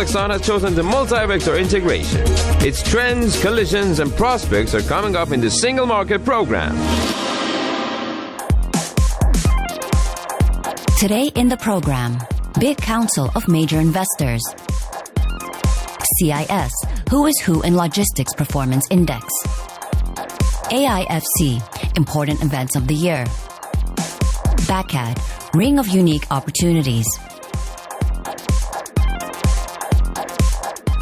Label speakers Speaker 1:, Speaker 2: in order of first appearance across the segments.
Speaker 1: Kazakhstan has chosen the multi-vector integration. Its trends, collisions, and prospects are coming up in the Single Market Program.
Speaker 2: Today in the program, Big Council of Major Investors. CIS, Who is Who in Logistics Performance Index. AIFC, Important Events of the Year. BAKAD, Ring of Unique Opportunities.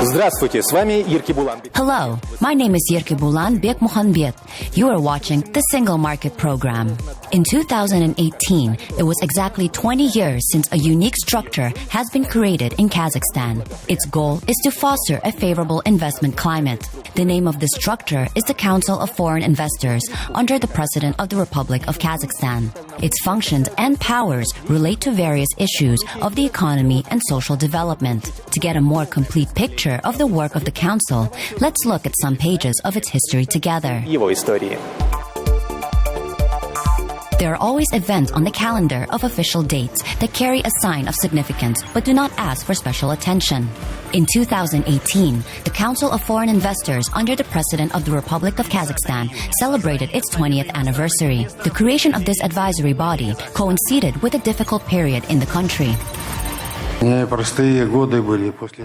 Speaker 3: Здравствуйте, с вами Ирки Булан.
Speaker 2: Hello, my name is Yerki Bulan Bekmuhanbet. You are watching the Single Market Program. In 2018, it was exactly 20 years since a unique structure has been created in Kazakhstan. Its goal is to foster a favorable investment climate. The name of this structure is the Council of Foreign Investors under the President of the Republic of Kazakhstan. Its functions and powers relate to various issues of the economy and social development. To get a more complete picture of the work of the Council, let's look at some pages of its history together.
Speaker 3: Его истории.
Speaker 2: There are always events on the calendar of official dates that carry a sign of significance but do not ask for special attention. In 2018, the Council of Foreign Investors under the President of the Republic of Kazakhstan celebrated its 20th anniversary. The creation of this advisory body coincided with a difficult period in the country.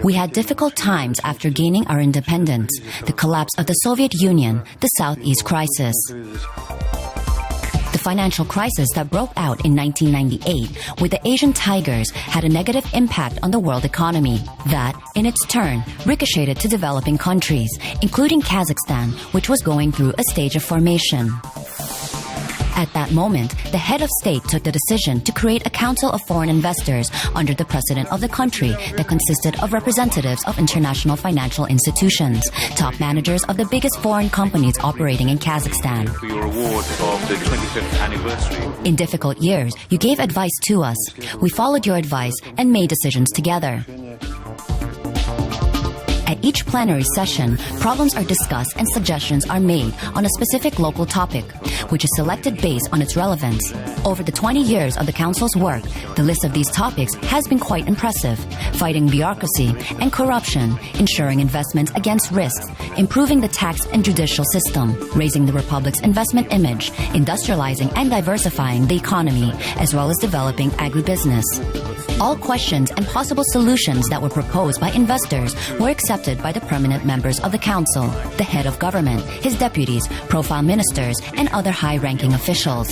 Speaker 2: We had difficult times after gaining our independence, the collapse of the Soviet Union, the Southeast crisis. The financial crisis that broke out in 1998 with the Asian tigers had a negative impact on the world economy. That, in its turn, ricocheted to developing countries, including Kazakhstan, which was going through a stage of formation. At that moment, the head of state took the decision to create a Council of Foreign Investors under the president of the country that consisted of representatives of international financial institutions, top managers of the biggest foreign companies operating in Kazakhstan.
Speaker 4: For your award of the 25th anniversary.
Speaker 2: In difficult years, you gave advice to us. We followed your advice and made decisions together. At each plenary session, problems are discussed and suggestions are made on a specific local topic, which is selected based on its relevance. Over the 20 years of the Council's work, the list of these topics has been quite impressive: fighting bureaucracy and corruption, ensuring investments against risks, improving the tax and judicial system, raising the Republic's investment image, industrializing and diversifying the economy, as well as developing agribusiness. All questions and possible solutions that were proposed by investors were accepted by the permanent members of the Council, the head of government, his deputies, profile ministers, and other high-ranking officials.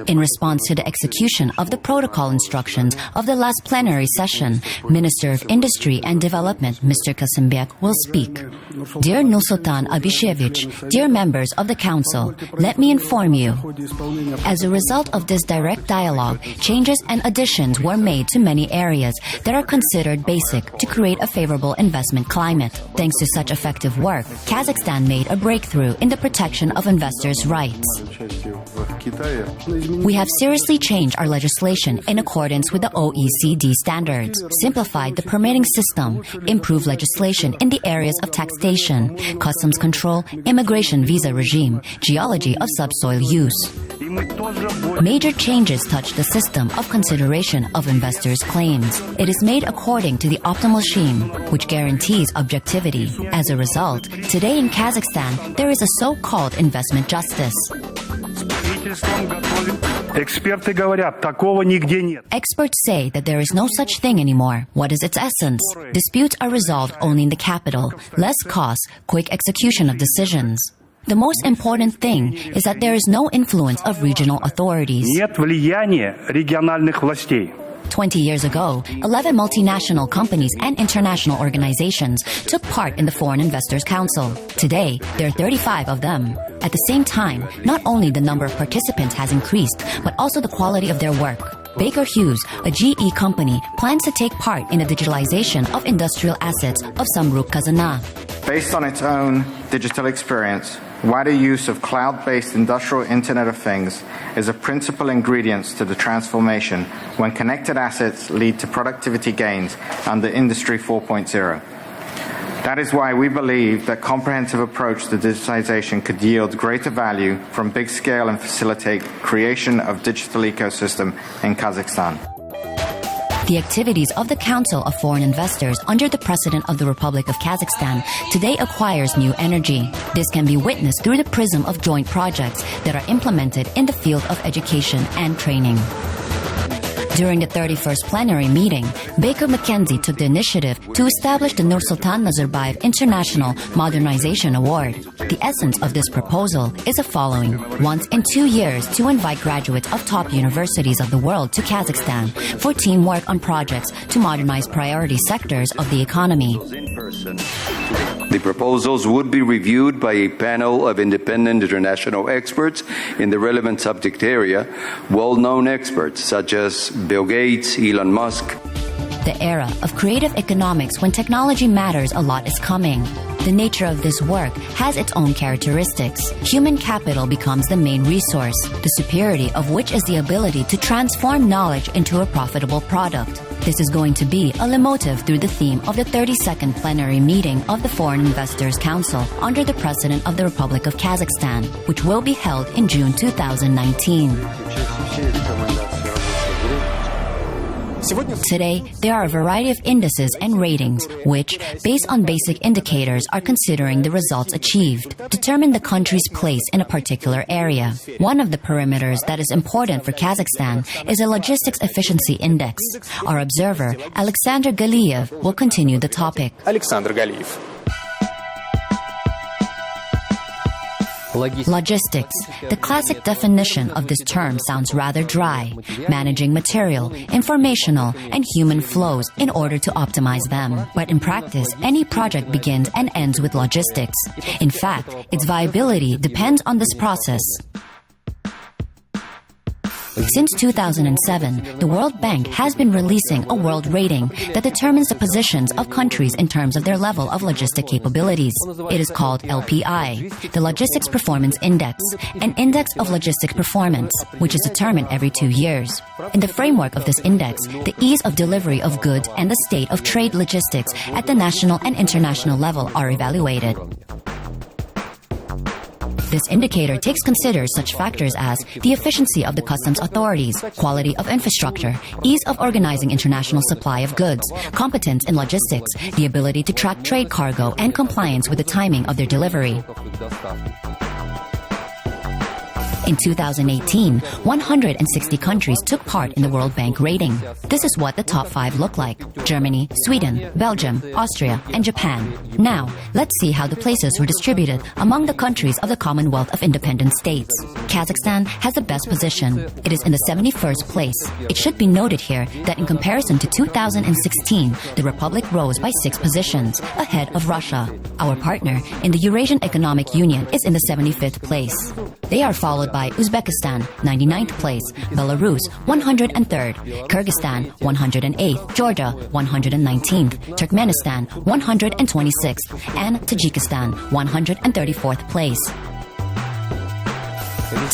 Speaker 2: In response to the execution of the protocol instructions of the last plenary session, Minister of Industry and Development, Mr. Kasimberg, will speak. Dear Nursultan Abishevich, dear members of the Council, let me inform you. As a result of this direct dialogue, changes and additions were made to many areas that are considered basic to create a favorable investment climate. Thanks to such effective work, Kazakhstan made a breakthrough in the protection of investors' rights. We have seriously changed our legislation in accordance with the OECD standards, simplified the permitting system, improved legislation in the areas of taxation, customs control, immigration visa regime, geology of subsoil use. Major changes touch the system of consideration of investors' claims. It is made according to the optimal scheme, which guarantees objectivity. As a result, today in Kazakhstan, there is a so-called investment justice. Experts say that there is no such thing anymore. What is its essence? Disputes are resolved only in the capital. Less costs, quick execution of decisions. The most important thing is that there is no influence of regional authorities. 20 years ago, 11 multinational companies and international organizations took part in the Foreign Investors Council. Today, there are 35 of them. At the same time, not only the number of participants has increased, but also the quality of their work. Baker Hughes, a GE company, plans to take part in the digitalization of industrial assets of Samruk Kazana.
Speaker 5: Based on its own digital experience, wider use of cloud-based industrial Internet of Things is a principal ingredient to the transformation when connected assets lead to productivity gains under Industry 4.0. That is why we believe that comprehensive approach to digitization could yield greater value from big scale and facilitate creation of digital ecosystem in Kazakhstan.
Speaker 2: The activities of the Council of Foreign Investors under the President of the Republic of Kazakhstan today acquires new energy. This can be witnessed through the prism of joint projects that are implemented in the field of education and training. During the 31st plenary meeting, Baker McKenzie took the initiative to establish the Nursultan Nazarbayev International Modernization Award. The essence of this proposal is the following: once in 2 years to invite graduates of top universities of the world to Kazakhstan for teamwork on projects to modernize priority sectors of the economy.
Speaker 6: The proposals would be reviewed by a panel of independent international experts in the relevant subject area, well-known experts such as Bill Gates, Elon Musk.
Speaker 2: The era of creative economics when technology matters a lot is coming. The nature of this work has its own characteristics. Human capital becomes the main resource, the superiority of which is the ability to transform knowledge into a profitable product. This is going to be a leitmotif through the theme of the 32nd plenary meeting of the Foreign Investors Council under the President of the Republic of Kazakhstan, which will be held in June 2019. Today, there are a variety of indices and ratings which, based on basic indicators, are considering the results achieved, determine the country's place in a particular area. One of the parameters that is important for Kazakhstan is a logistics efficiency index. Our observer, Alexander Galiev, will continue the topic.
Speaker 3: Александр Галиев.
Speaker 2: Logistics. The classic definition of this term sounds rather dry. Managing material, informational, and human flows in order to optimize them. But in practice, any project begins and ends with logistics. In fact, its viability depends on this process. Since 2007, the World Bank has been releasing a world rating that determines the positions of countries in terms of their level of logistic capabilities. It is called LPI, the Logistics Performance Index, an index of logistics performance, which is determined every 2 years. In the framework of this index, the ease of delivery of goods and the state of trade logistics at the national and international level are evaluated. This indicator takes consider such factors as the efficiency of the customs authorities, quality of infrastructure, ease of organizing international supply of goods, competence in logistics, the ability to track trade cargo, and compliance with the timing of their delivery. In 2018, 160 countries took part in the World Bank rating. This is what the top 5 look like: Germany, Sweden, Belgium, Austria, and Japan. Now, let's see how the places were distributed among the countries of the Commonwealth of Independent States. Kazakhstan has the best position. It is in the 71st place. It should be noted here that in comparison to 2016, the Republic rose by 6 positions, ahead of Russia. Our partner in the Eurasian Economic Union is in the 75th place. They are followed by Uzbekistan, 99th place, Belarus, 103rd, Kyrgyzstan, 108th, Georgia, 119th, Turkmenistan, 126th, and Tajikistan, 134th place.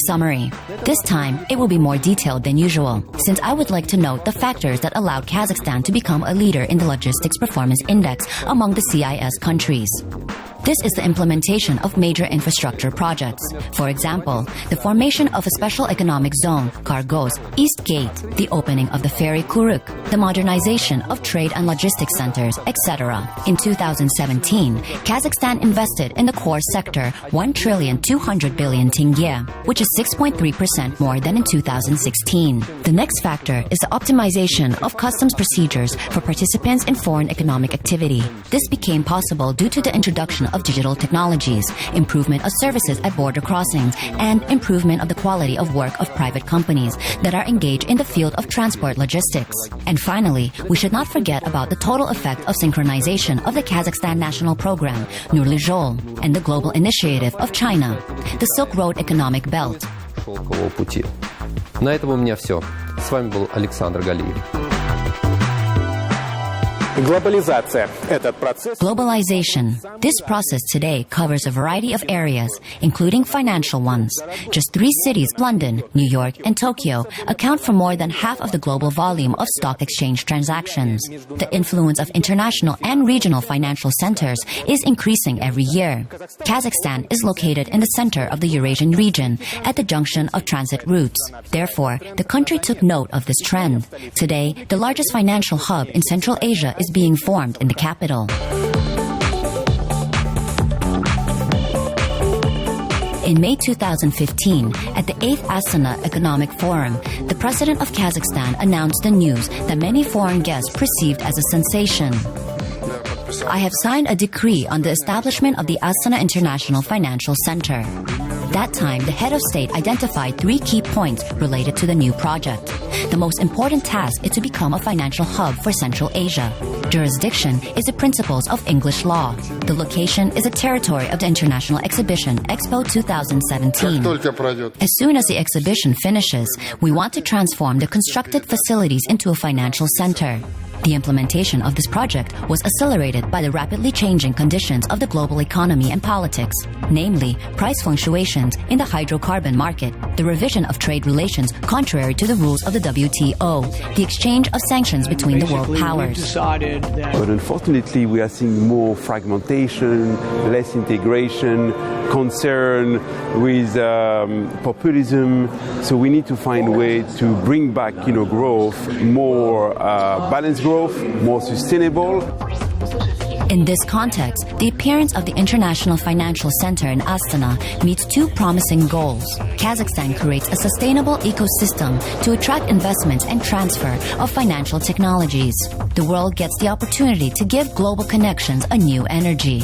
Speaker 2: Summary. This time, it will be more detailed than usual, since I would like to note the factors that allowed Kazakhstan to become a leader in the Logistics Performance Index among the CIS countries. This is the implementation of major infrastructure projects. For example, the formation of a special economic zone, Kargos, East Gate, the opening of the ferry Kuruk, the modernization of trade and logistics centers, etc. In 2017, Kazakhstan invested in the core sector 1,200 billion tenge, which is 6.3% more than in 2016. The next factor is the optimization of customs procedures for participants in foreign economic activity. This became possible due to the introduction of digital technologies, improvement of services at border crossings, and improvement of the quality of work of private companies that are engaged in the field of transport logistics. And finally, we should not forget about the total effect of synchronization of the Kazakhstan National Program, Joly, and the global initiative of China, the Silk Road Economic Belt.
Speaker 7: Шелкового пути. На этом у меня все. С вами был Александр Галиев.
Speaker 3: Глобализация – этот процесс.
Speaker 2: Globalization. This process today covers a variety of areas, including financial ones. Just 3 cities, London, New York, and Tokyo, account for more than half of the global volume of stock exchange transactions. The influence of international and regional financial centers is increasing every year. Kazakhstan is located in the center of the Eurasian region, at the junction of transit routes. Therefore, the country took note of this trend. Today, the largest financial hub in Central Asia is being formed in the capital. In May 2015, at the 8th Astana Economic Forum, the president of Kazakhstan announced the news that many foreign guests perceived as a sensation. I have signed a decree on the establishment of the Astana International Financial Center. That time, the head of state identified 3 key points related to the new project. The most important task is to become a financial hub for Central Asia. Jurisdiction is the principles of English law. The location is a territory of the International Exhibition, Expo 2017. As soon as the exhibition finishes, we want to transform the constructed facilities into a financial center. The implementation of this project was accelerated by the rapidly changing conditions of the global economy and politics, namely price fluctuations in the hydrocarbon market, the revision of trade relations contrary to the rules of the WTO, the exchange of sanctions between the world powers.
Speaker 7: But unfortunately, we are seeing more fragmentation, less integration, concern with populism. So we need to find a way to bring back, growth, more balanced growth, more sustainable.
Speaker 2: In this context, the appearance of the International Financial Center in Astana meets 2 promising goals. Kazakhstan creates a sustainable ecosystem to attract investments and transfer of financial technologies. The world gets the opportunity to give global connections a new energy.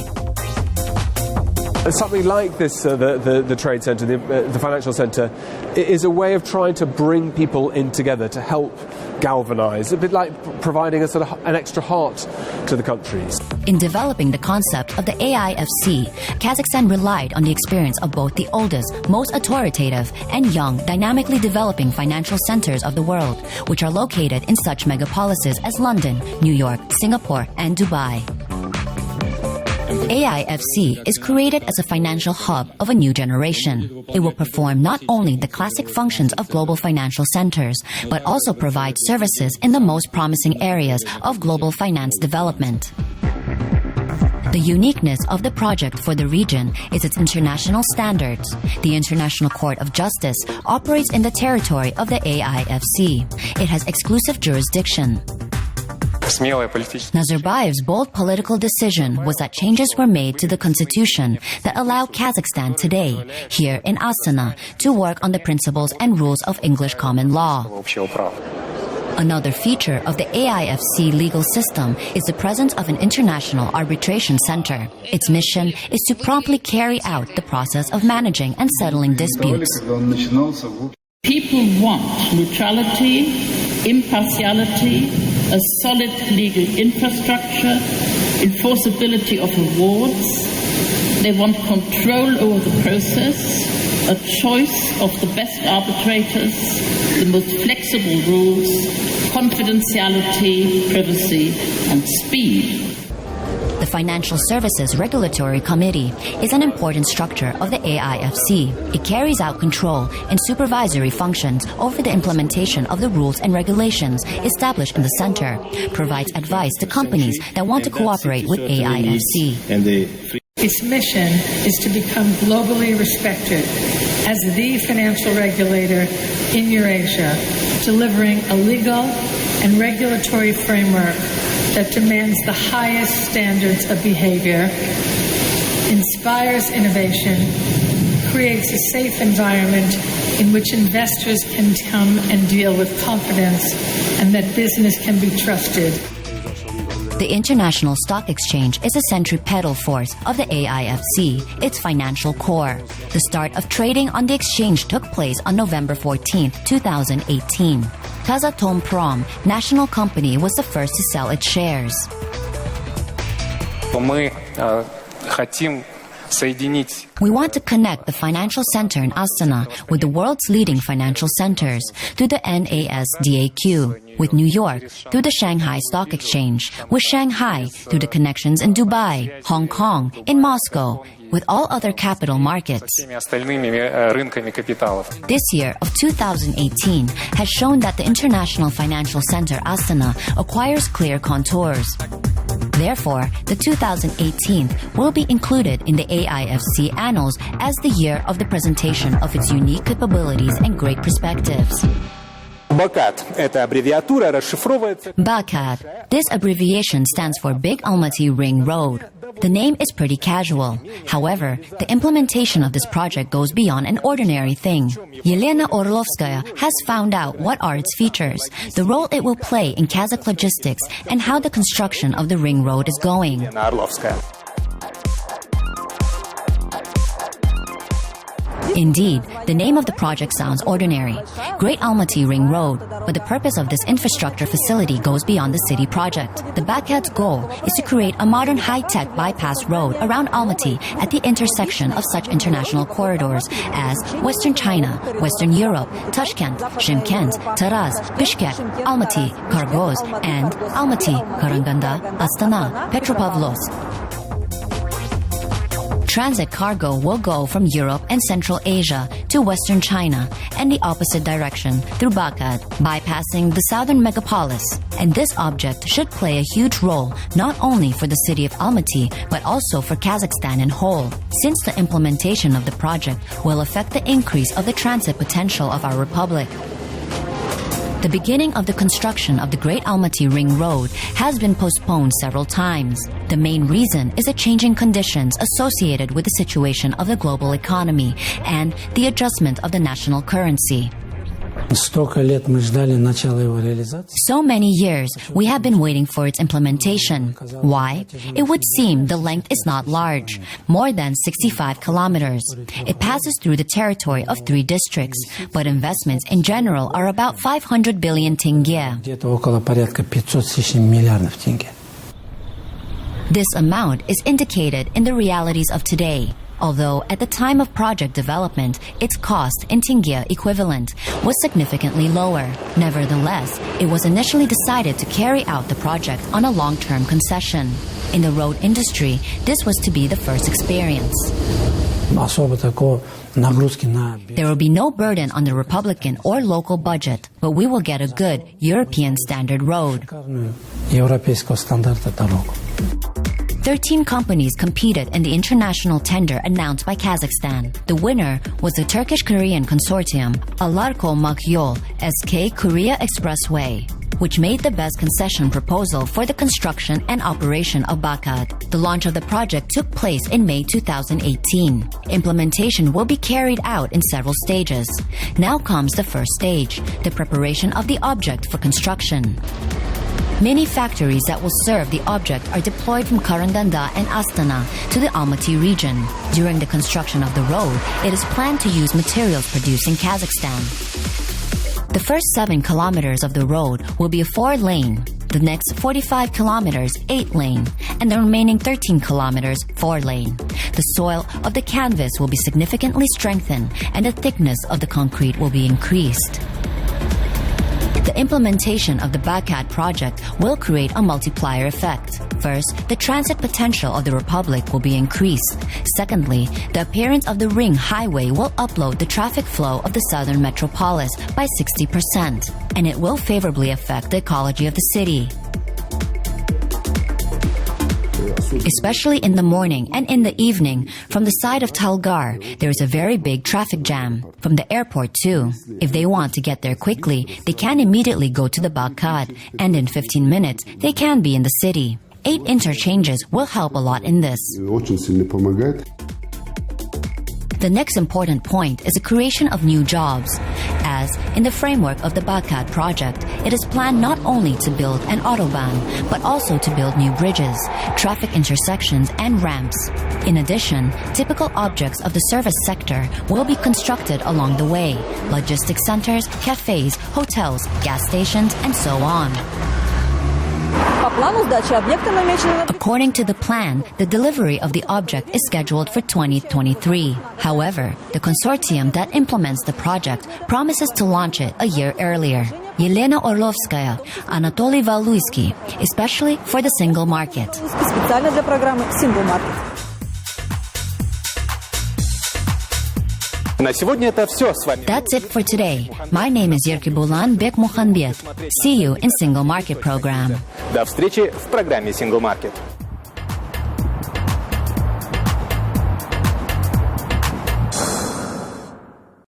Speaker 8: Something like this, the trade centre, the financial centre, is a way of trying to bring people in together to help galvanise, a bit like providing a sort of an extra heart to the countries.
Speaker 2: In developing the concept of the AIFC, Kazakhstan relied on the experience of both the oldest, most authoritative, and young, dynamically developing financial centres of the world, which are located in such megapolises as London, New York, Singapore, and Dubai. AIFC is created as a financial hub of a new generation. It will perform not only the classic functions of global financial centers, but also provide services in the most promising areas of global finance development. The uniqueness of the project for the region is its international standards. The International Court of Justice operates in the territory of the AIFC. It has exclusive jurisdiction. Nazarbayev's bold political decision was that changes were made to the constitution that allow Kazakhstan today, here in Astana, to work on the principles and rules of English common law. Another feature of the AIFC legal system is the presence of an international arbitration center. Its mission is to promptly carry out the process of managing and settling disputes.
Speaker 9: People want neutrality, impartiality, a solid legal infrastructure, enforceability of awards. They want control over the process, a choice of the best arbitrators, the most flexible rules, confidentiality, privacy, and speed.
Speaker 2: The Financial Services Regulatory Committee is an important structure of the AIFC. It carries out control and supervisory functions over the implementation of the rules and regulations established in the center, provides advice to companies that want to cooperate with AIFC.
Speaker 10: Its mission is to become globally respected as the financial regulator in Eurasia, delivering a legal and regulatory framework that demands the highest standards of behavior, inspires innovation, creates a safe environment in which investors can come and deal with confidence, and that business can be trusted.
Speaker 2: The International Stock Exchange is a centripetal force of the AIFC, its financial core. The start of trading on the exchange took place on November 14, 2018. Kazatomprom national company was the first to sell its shares. We want to connect the financial center in Astana with the world's leading financial centers through the NASDAQ, with New York through the Shanghai Stock Exchange, with Shanghai through the connections in Dubai, Hong Kong, in Moscow, with all other capital markets. This year of 2018 has shown that the International Financial Center Astana acquires clear contours. Therefore, the 2018 will be included in the AIFC annals as the year of the presentation of its unique capabilities and great perspectives.
Speaker 3: БАКАД – это аббревиатура, расшифровывается...
Speaker 2: BAKAD. This abbreviation stands for Big Almaty Ring Road. The name is pretty casual. However, the implementation of this project goes beyond an ordinary thing. Yelena Orlovskaya has found out what are its features, the role it will play in Kazakh logistics, and how the construction of the ring road is going. Indeed, the name of the project sounds ordinary, Great Almaty Ring Road, but the purpose of this infrastructure facility goes beyond the city project. The BAKAD's goal is to create a modern high-tech bypass road around Almaty at the intersection of such international corridors as Western China, Western Europe, Tashkent, Shymkent, Taraz, Bishkek, Almaty, Kargoz, and Almaty, Karaganda, Astana, Petropavlovsk. Transit cargo will go from Europe and Central Asia to Western China and the opposite direction through BAKAD, bypassing the southern megapolis. And this object should play a huge role not only for the city of Almaty, but also for Kazakhstan in whole, since the implementation of the project will affect the increase of the transit potential of our republic. The beginning of the construction of the Great Almaty Ring Road has been postponed several times. The main reason is the changing conditions associated with the situation of the global economy and the adjustment of the national currency. So many years we have been waiting for its implementation. Why? It would seem the length is not large, more than 65 kilometers. It passes through the territory of 3 districts, but investments in general are about 500 billion tenge. This amount is indicated in the realities of today. Although at the time of project development, its cost in tenge equivalent was significantly lower. Nevertheless, it was initially decided to carry out the project on a long-term concession. In the road industry, this was to be the first experience. There will be no burden on the Republican or local budget, but we will get a good European standard road. 13 companies competed in the international tender announced by Kazakhstan. The winner was the Turkish-Korean consortium Alarko Makyol SK Korea Expressway, which made the best concession proposal for the construction and operation of BAKAD. The launch of the project took place in May 2018. Implementation will be carried out in several stages. Now comes the first stage, the preparation of the object for construction. Many factories that will serve the object are deployed from Karaganda and Astana to the Almaty region. During the construction of the road, it is planned to use materials produced in Kazakhstan. The first 7 kilometers of the road will be a 4-lane, the next 45 kilometers 8-lane, and the remaining 13 kilometers 4-lane. The soil of the canvas will be significantly strengthened and the thickness of the concrete will be increased. The implementation of the BAKAD project will create a multiplier effect. First, the transit potential of the Republic will be increased. Secondly, the appearance of the ring highway will upload the traffic flow of the southern metropolis by 60%, and it will favorably affect the ecology of the city. Especially in the morning and in the evening, from the side of Talgar, there is a very big traffic jam. From the airport too. If they want to get there quickly, they can immediately go to the BAKAD, and in 15 minutes, they can be in the city. 8 interchanges will help a lot in this. The next important point is the creation of new jobs. As, in the framework of the BAKAD project, it is planned not only to build an autobahn, but also to build new bridges, traffic intersections, and ramps. In addition, typical objects of the service sector will be constructed along the way: logistics centers, cafes, hotels, gas stations, and so on. According to the plan, the delivery of the object is scheduled for 2023. However, the consortium that implements the project promises to launch it a year earlier. Yelena Orlovskaya, Anatoly Valuisky, especially for the single market.
Speaker 3: That's
Speaker 2: it for today. My name is Yerkibulan Bekmuhanbet. See you in Single Market program.
Speaker 3: До встречи в программе Single Market.